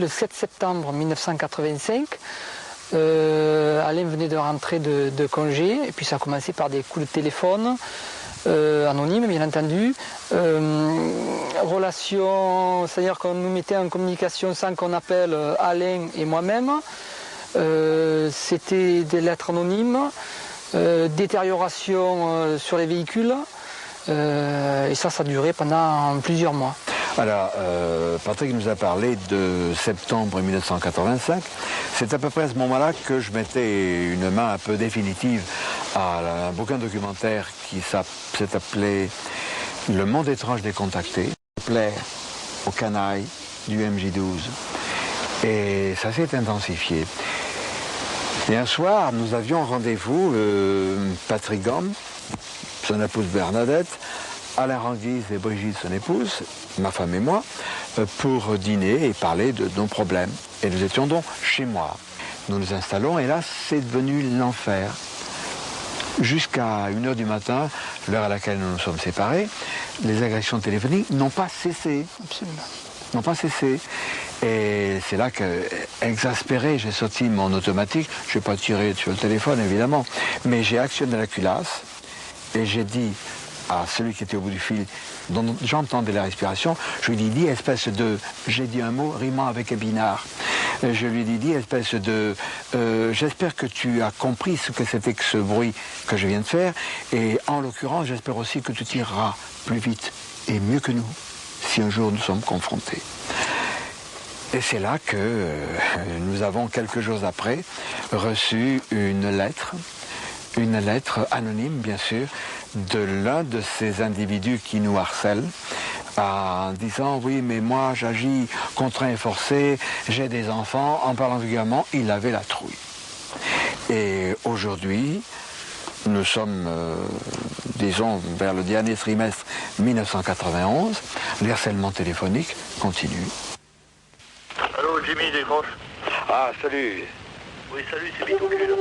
Le 7 septembre 1985, Alain venait de rentrer de congé, et puis ça a commencé par des coups de téléphone, anonymes bien entendu. Relation, c'est-à-dire qu'on nous mettait en communication sans qu'on appelle Alain et moi-même. C'était des lettres anonymes, détérioration sur les véhicules, et ça durait pendant plusieurs mois. Alors, Patrick nous a parlé de septembre 1985. C'est à peu près à ce moment-là que je mettais une main un peu définitive à un bouquin documentaire qui s'est appelé Le monde étrange des contactés. Plaire aux canailles du MJ12. Et ça s'est intensifié. Et un soir, nous avions rendez-vous, Patrick Gomme, son épouse Bernadette, Alain Ranguise et Brigitte, son épouse, ma femme et moi, pour dîner et parler de nos problèmes. Et nous étions donc chez moi. Nous nous installons et là, c'est devenu l'enfer. Jusqu'à 1h du matin, l'heure à laquelle nous nous sommes séparés, les agressions téléphoniques n'ont pas cessé. Absolument. N'ont pas cessé. Et c'est là que, exaspéré, j'ai sorti mon automatique. Je n'ai pas tiré sur le téléphone, évidemment, mais j'ai actionné la culasse et j'ai dit à celui qui était au bout du fil, dont j'entendais la respiration, je lui ai dit, espèce de... J'ai dit un mot rimant avec épinard. Je lui ai dit, espèce de... j'espère que tu as compris ce que c'était que ce bruit que je viens de faire, et en l'occurrence, j'espère aussi que tu tireras plus vite et mieux que nous, si un jour nous sommes confrontés. Et c'est là que nous avons, quelques jours après, reçu une lettre anonyme, bien sûr, de l'un de ces individus qui nous harcèlent, en disant « oui, mais moi j'agis contraint et forcé, j'ai des enfants », en parlant vulgairement, il avait la trouille. Et aujourd'hui, nous sommes, disons, vers le dernier trimestre 1991, le harcèlement téléphonique continue. Allô, Jimmy, décroche. Ah, salut. Oui, salut, c'est Bitocul.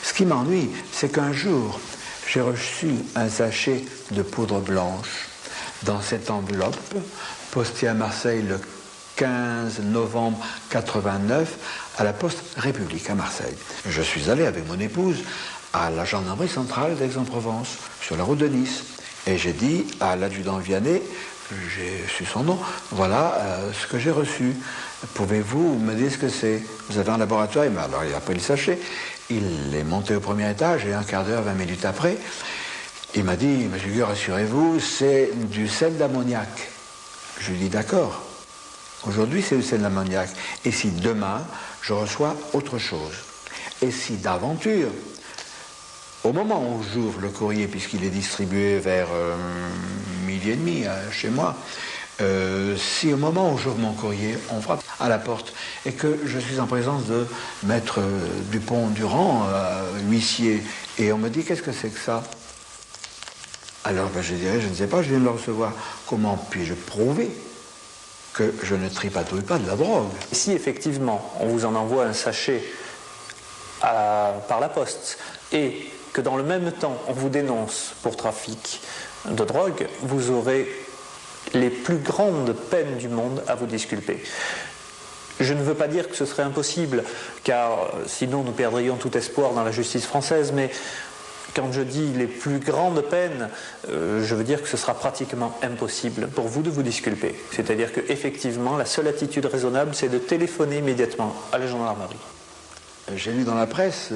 Ce qui m'ennuie, c'est qu'un jour, j'ai reçu un sachet de poudre blanche dans cette enveloppe, postée à Marseille le 15 novembre 89, à la Poste République à Marseille. Je suis allé avec mon épouse à la gendarmerie centrale d'Aix-en-Provence, sur la route de Nice. Et j'ai dit à l'adjudant Vianney, j'ai su son nom, voilà ce que j'ai reçu. Pouvez-vous me dire ce que c'est? Vous avez un laboratoire? Alors il a pris le sachet, il est monté au premier étage et un quart d'heure, 20 minutes après, il m'a dit, monsieur Gueux, rassurez-vous, c'est du sel d'ammoniac. Je lui dis, d'accord, aujourd'hui c'est du sel d'ammoniac. Et si demain, je reçois autre chose? Et si d'aventure, au moment où j'ouvre le courrier, puisqu'il est distribué vers 12h30 chez moi, si au moment où j'ouvre mon courrier, on frappe à la porte et que je suis en présence de maître Dupont-Durand, huissier, et on me dit qu'est-ce que c'est que ça? Alors je dirais, je ne sais pas, je viens de le recevoir. Comment puis-je prouver que je ne tripatouille pas de la drogue? Si effectivement on vous en envoie un sachet par la poste et que dans le même temps on vous dénonce pour trafic de drogue, vous aurez les plus grandes peines du monde à vous disculper. Je ne veux pas dire que ce serait impossible, car sinon nous perdrions tout espoir dans la justice française, mais quand je dis les plus grandes peines, je veux dire que ce sera pratiquement impossible pour vous de vous disculper. C'est-à-dire qu'effectivement, la seule attitude raisonnable, c'est de téléphoner immédiatement à la gendarmerie. J'ai lu dans la presse...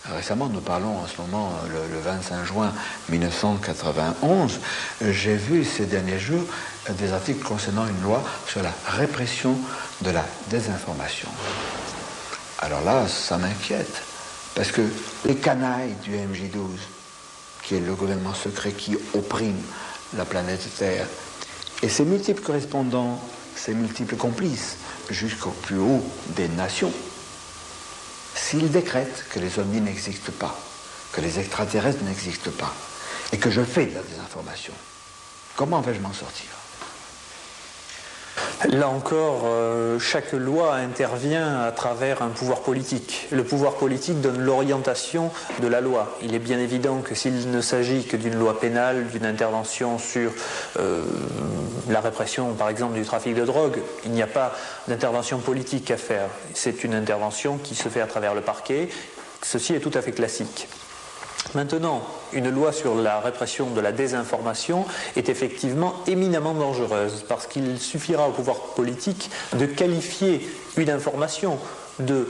récemment, nous parlons en ce moment, le 25 juin 1991, j'ai vu ces derniers jours des articles concernant une loi sur la répression de la désinformation. Alors là, ça m'inquiète, parce que les canailles du MJ12, qui est le gouvernement secret qui opprime la planète Terre, et ses multiples correspondants, ses multiples complices, jusqu'au plus haut des nations, s'il décrète que les ovnis n'existent pas, que les extraterrestres n'existent pas, et que je fais de la désinformation, comment vais-je m'en sortir? Là encore, chaque loi intervient à travers un pouvoir politique. Le pouvoir politique donne l'orientation de la loi. Il est bien évident que s'il ne s'agit que d'une loi pénale, d'une intervention sur la répression, par exemple, du trafic de drogue, il n'y a pas d'intervention politique à faire. C'est une intervention qui se fait à travers le parquet. Ceci est tout à fait classique. Maintenant, une loi sur la répression de la désinformation est effectivement éminemment dangereuse parce qu'il suffira au pouvoir politique de qualifier une information de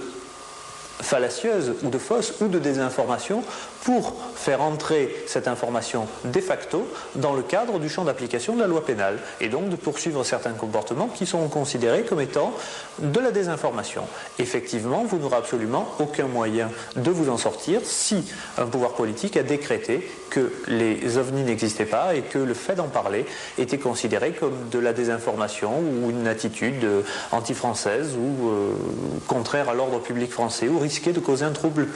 fallacieuse ou de fausse ou de désinformation pour faire entrer cette information de facto dans le cadre du champ d'application de la loi pénale et donc de poursuivre certains comportements qui sont considérés comme étant de la désinformation. Effectivement, vous n'aurez absolument aucun moyen de vous en sortir si un pouvoir politique a décrété que les ovnis n'existaient pas et que le fait d'en parler était considéré comme de la désinformation ou une attitude anti-française ou contraire à l'ordre public français ou risquait de causer un trouble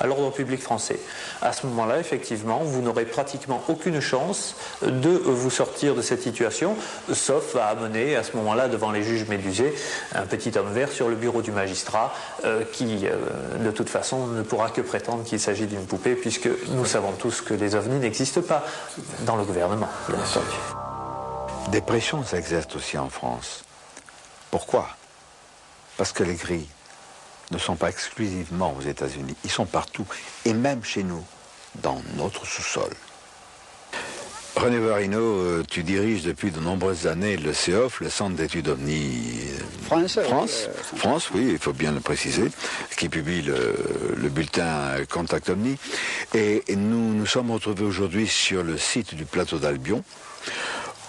à l'ordre public français. À ce moment-là, effectivement, vous n'aurez pratiquement aucune chance de vous sortir de cette situation, sauf à amener à ce moment-là devant les juges médusés un petit homme vert sur le bureau du magistrat qui, de toute façon, ne pourra que prétendre qu'il s'agit d'une poupée puisque nous savons tous que les ovnis n'existent pas dans le gouvernement, bien entendu. Des pressions s'exercent aussi en France. Pourquoi? Parce que les gris ne sont pas exclusivement aux États-Unis, ils sont partout, et même chez nous, dans notre sous-sol. René Varino, tu diriges depuis de nombreuses années le CEOF, le Centre d'études OVNI France, oui, il faut bien le préciser, qui publie le bulletin Contact OVNI. Et nous nous sommes retrouvés aujourd'hui sur le site du plateau d'Albion,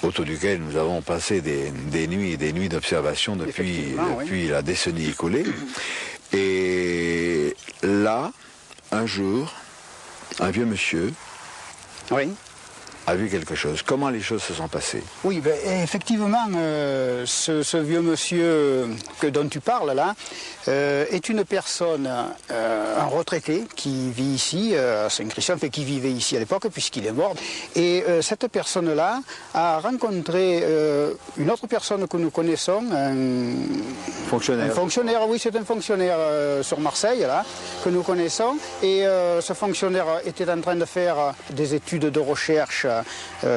autour duquel nous avons passé des nuits et des nuits d'observation depuis la décennie écoulée. Et là, un jour, un vieux monsieur a vu quelque chose. Comment les choses se sont passées? Oui, ben, effectivement, ce vieux monsieur dont tu parles là est une personne, un retraité qui vit ici à Saint-Christian, enfin qui vivait ici à l'époque puisqu'il est mort. Et cette personne-là a rencontré une autre personne que nous connaissons, un fonctionnaire, oui, c'est un fonctionnaire sur Marseille là, que nous connaissons. Et ce fonctionnaire était en train de faire des études de recherche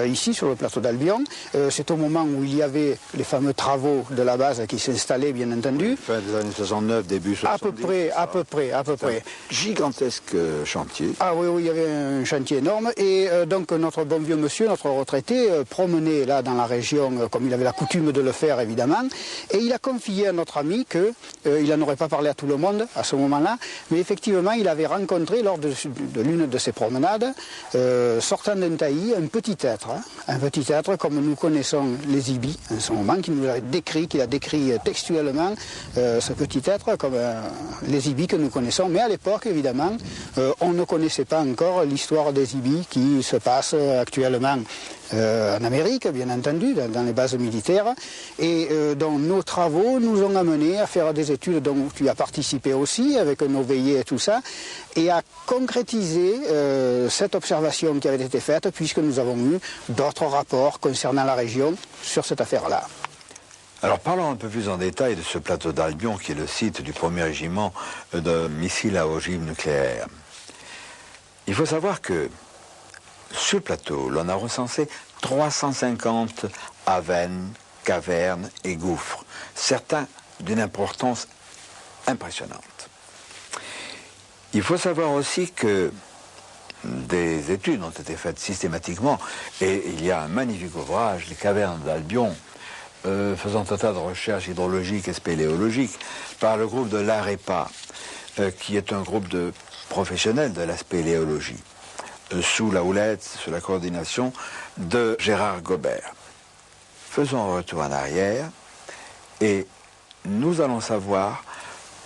ici sur le plateau d'Albion. C'est au moment où il y avait les fameux travaux de la base qui s'installaient, bien entendu. Fin des années 69, début 70. À peu près. Gigantesque chantier. Ah oui, il y avait un chantier énorme. Et donc notre bon vieux monsieur, notre retraité, promenait là dans la région, comme il avait la coutume de le faire évidemment. Et il a confié à notre ami qu'il n'en aurait pas parlé à tout le monde à ce moment-là, mais effectivement il avait rencontré lors de l'une de ses promenades, sortant d'un taillis, un petit être comme nous connaissons les ibis en ce moment, qu'il a décrit textuellement ce petit être comme les ibis que nous connaissons. Mais à l'époque, évidemment, on ne connaissait pas encore l'histoire des ibis qui se passe actuellement en Amérique, bien entendu, dans les bases militaires. Et donc nos travaux nous ont amenés à faire des études dont tu as participé aussi, avec nos veillées et tout ça, et à concrétiser cette observation qui avait été faite, puisque nous avons eu d'autres rapports concernant la région sur cette affaire-là. Alors parlons un peu plus en détail de ce plateau d'Albion qui est le site du 1er régiment de missiles à ogive nucléaire. Il faut savoir que sur le plateau, l'on a recensé 350 avennes, cavernes et gouffres, certains d'une importance impressionnante. Il faut savoir aussi que des études ont été faites systématiquement, et il y a un magnifique ouvrage, Les cavernes d'Albion, faisant un tas de recherches hydrologiques et spéléologiques, par le groupe de l'AREPA, qui est un groupe de professionnels de la spéléologie, sous la houlette, sous la coordination de Gérard Gobert. Faisons un retour en arrière, et nous allons savoir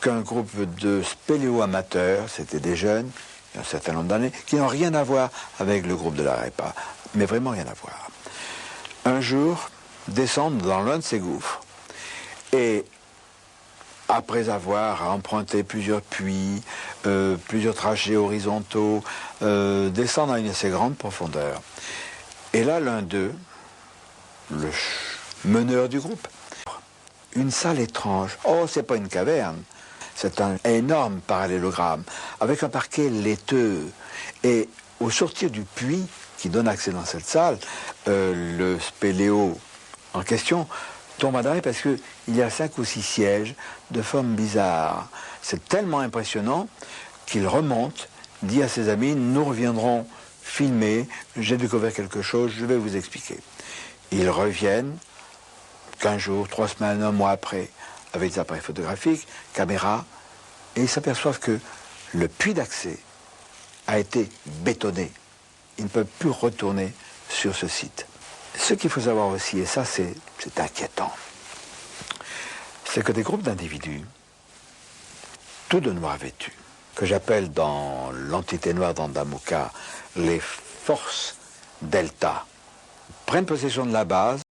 qu'un groupe de spéléo-amateurs, c'était des jeunes, il y a un certain nombre d'années, qui n'ont rien à voir avec le groupe de l'AREPA, mais vraiment rien à voir. Un jour, descendent dans l'un de ces gouffres, et après avoir emprunté plusieurs puits, plusieurs trajets horizontaux, descendent à une assez grande profondeur. Et là, l'un d'eux, le meneur du groupe, une salle étrange. Oh, c'est pas une caverne, c'est un énorme parallélogramme avec un parquet laiteux. Et au sortir du puits qui donne accès dans cette salle, le spéléo en question tombe à l'arrêt parce qu'il y a 5 ou 6 sièges de forme bizarre. C'est tellement impressionnant qu'il remonte, dit à ses amis, nous reviendrons filmer, j'ai découvert quelque chose, je vais vous expliquer. Ils reviennent 15 jours, 3 semaines, 1 mois après, avec des appareils photographiques, caméras, et ils s'aperçoivent que le puits d'accès a été bétonné. Ils ne peuvent plus retourner sur ce site. Ce qu'il faut savoir aussi, et ça c'est inquiétant, c'est que des groupes d'individus, tous de noir vêtus, que j'appelle dans l'entité noire d'Andamooka les forces delta, prennent possession de la base,